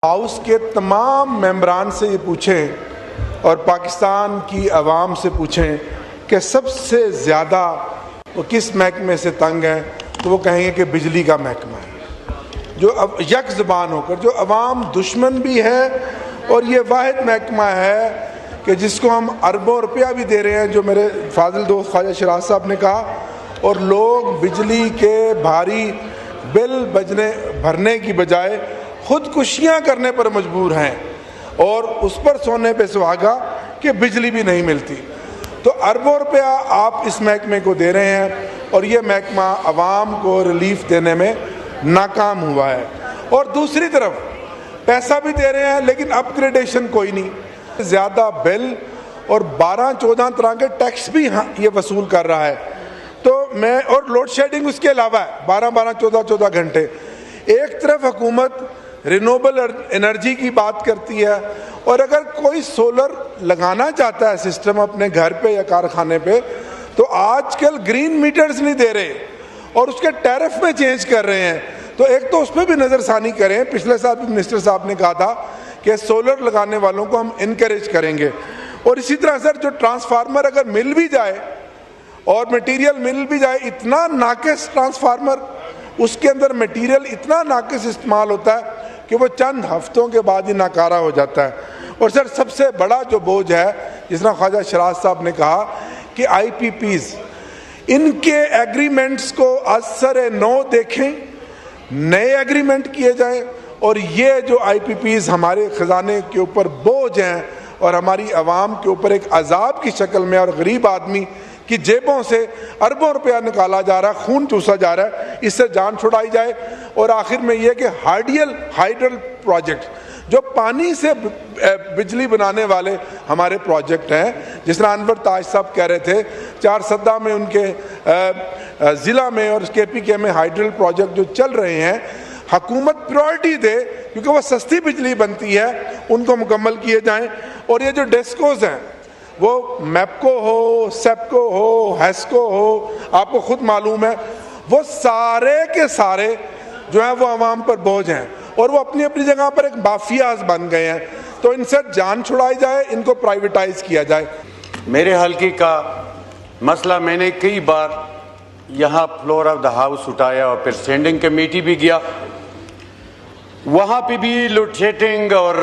House کے تمام ممبران سے یہ پوچھیں اور پاکستان کی عوام سے پوچھیں کہ سب سے زیادہ وہ کس محکمے سے تنگ ہیں، تو وہ کہیں گے کہ بجلی کا محکمہ ہے، جو اب یک زبان ہو کر جو عوام دشمن بھی ہے اور یہ واحد محکمہ ہے کہ جس کو ہم اربوں روپیہ بھی دے رہے ہیں، جو میرے فاضل دوست خواجہ شیراز صاحب نے کہا، اور لوگ بجلی کے بھاری بل بھرنے کی بجائے خودکشیاں کرنے پر مجبور ہیں اور اس پر سونے پہ سہاگا کہ بجلی بھی نہیں ملتی۔ تو اربوں روپیہ آپ اس محکمے کو دے رہے ہیں اور یہ محکمہ عوام کو ریلیف دینے میں ناکام ہوا ہے، اور دوسری طرف پیسہ بھی دے رہے ہیں لیکن اپ گریڈیشن کوئی نہیں، زیادہ بل اور 12-14 طرح کے ٹیکس بھی یہ وصول کر رہا ہے۔ تو اور لوڈ شیڈنگ اس کے علاوہ ہے، 12-14 گھنٹے۔ ایک طرف حکومت رینویبل انرجی کی بات کرتی ہے، اور اگر کوئی سولر لگانا چاہتا ہے سسٹم اپنے گھر پہ یا کارخانے پہ، تو آج کل گرین میٹرز نہیں دے رہے اور اس کے ٹیرف میں چینج کر رہے ہیں۔ تو ایک تو اس پہ بھی نظر ثانی کریں۔ پچھلے سال بھی منسٹر صاحب نے کہا تھا کہ سولر لگانے والوں کو ہم انکریج کریں گے، اور اسی طرح سر جو ٹرانسفارمر اگر مل بھی جائے اور میٹیریل مل بھی جائے، اتنا ناقص ٹرانسفارمر، اس کے اندر میٹیریل اتنا ناقص استعمال ہوتا ہے کہ وہ چند ہفتوں کے بعد ہی ناکارہ ہو جاتا ہے۔ اور سر سب سے بڑا جو بوجھ ہے، جس طرح خواجہ شیراز صاحب نے کہا کہ آئی پی پیز، ان کے ایگریمنٹس کو از سر نو دیکھیں، نئے ایگریمنٹ کیے جائیں، اور یہ جو آئی پی پیز ہمارے خزانے کے اوپر بوجھ ہیں اور ہماری عوام کے اوپر ایک عذاب کی شکل میں، اور غریب آدمی کی جیبوں سے اربوں روپیہ نکالا جا رہا ہے، خون چوسا جا رہا ہے، اس سے جان چھڑائی جائے۔ اور آخر میں یہ کہ ہائیڈل پروجیکٹ جو پانی سے بجلی بنانے والے ہمارے پروجیکٹ ہیں، جس طرح انور تاج صاحب کہہ رہے تھے، 4 سدہ میں ان کے ضلع میں اور کے پی کے میں ہائیڈل پروجیکٹ جو چل رہے ہیں، حکومت پرائرٹی دے کیونکہ وہ سستی بجلی بنتی ہے، ان کو مکمل کیے جائیں۔ اور یہ جو ڈیسکوز ہیں، وہ میپکو ہو، سیپکو ہو، ہیسکو ہو، آپ کو خود معلوم ہے، وہ سارے کے سارے جو ہیں وہ عوام پر بوجھ ہیں، اور وہ اپنی اپنی جگہ پر ایک مافیاز بن گئے ہیں۔ تو ان سے جان چھڑائی جائے، ان کو پرائیویٹائز کیا جائے۔ میرے حلقے کا مسئلہ میں نے کئی بار یہاں فلور آف دا ہاؤس اٹھایا اور پھر اسٹینڈنگ کمیٹی بھی گیا، وہاں پہ بھی لوڈ شیڈنگ اور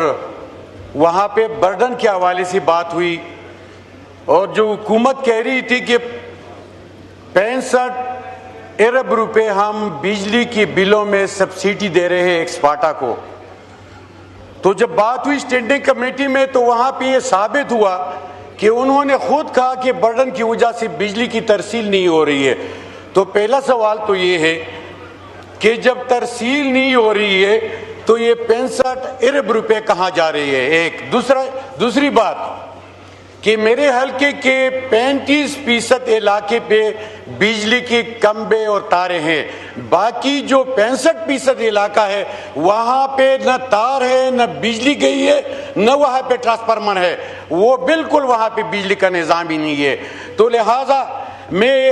وہاں پہ برڈن کے حوالے سے بات ہوئی، اور جو حکومت کہہ رہی تھی کہ 65 ارب روپے ہم بجلی کی بلوں میں سبسڈی دے رہے ہیں ایکسپارٹا کو، تو جب بات ہوئی اسٹینڈنگ کمیٹی میں تو وہاں پہ یہ ثابت ہوا کہ انہوں نے خود کہا کہ برڈن کی وجہ سے بجلی کی ترسیل نہیں ہو رہی ہے۔ تو پہلا سوال تو یہ ہے کہ جب ترسیل نہیں ہو رہی ہے تو یہ 65 ارب روپے کہاں جا رہی ہے؟ ایک دوسری بات کہ میرے حلقے کے 35% علاقے پہ بجلی کے کھمبے اور تاریں ہیں، باقی جو 65% علاقہ ہے وہاں پہ نہ تار ہے، نہ بجلی گئی ہے، نہ وہاں پہ ٹرانسفارمر ہے، وہ بالکل وہاں پہ بجلی کا نظام ہی نہیں ہے۔ تو لہٰذا میں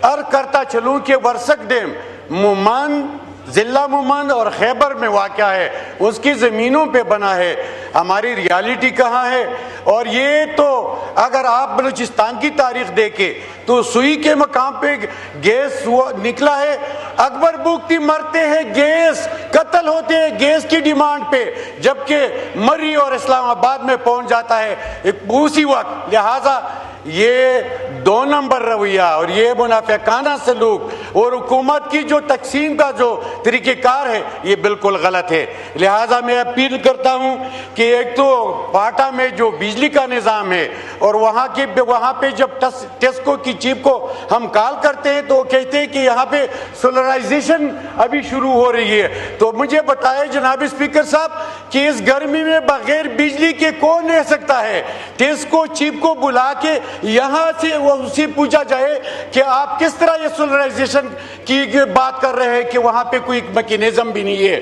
عرض کرتا چلوں کہ ورسک ڈیم ضلع مومند اور خیبر میں واقع ہے، اس کی زمینوں پہ بنا ہے، ہماری ریالٹی کہاں ہے؟ اور یہ تو اگر آپ بلوچستان کی تاریخ دیکھیں تو سوئی کے مقام پہ گیس نکلا ہے، اکبر بگٹی مرتے ہیں گیس، قتل ہوتے ہیں گیس کی ڈیمانڈ پہ، جبکہ مری اور اسلام آباد میں پہنچ جاتا ہے اسی وقت۔ لہٰذا یہ 2 نمبر رویہ اور یہ منافقانہ سلوک اور حکومت کی جو تقسیم کا جو طریقہ کار ہے، یہ بالکل غلط ہے۔ لہٰذا میں اپیل کرتا ہوں کہ ایک تو پاٹا میں جو بجلی کا نظام ہے، اور وہاں پہ جب ٹیسکو کی چیف کو ہم کال کرتے ہیں تو وہ کہتے ہیں کہ یہاں پہ سولرائزیشن ابھی شروع ہو رہی ہے۔ تو مجھے بتائے جناب اسپیکر صاحب کہ اس گرمی میں بغیر بجلی کے کون رہ سکتا ہے؟ ٹیسکو چیف کو بلا کے یہاں سے وہ اسے پوچھا جائے کہ آپ کس طرح یہ سولرائزیشن کی بات کر رہے ہیں کہ وہاں پہ کوئی میکینزم بھی نہیں ہے۔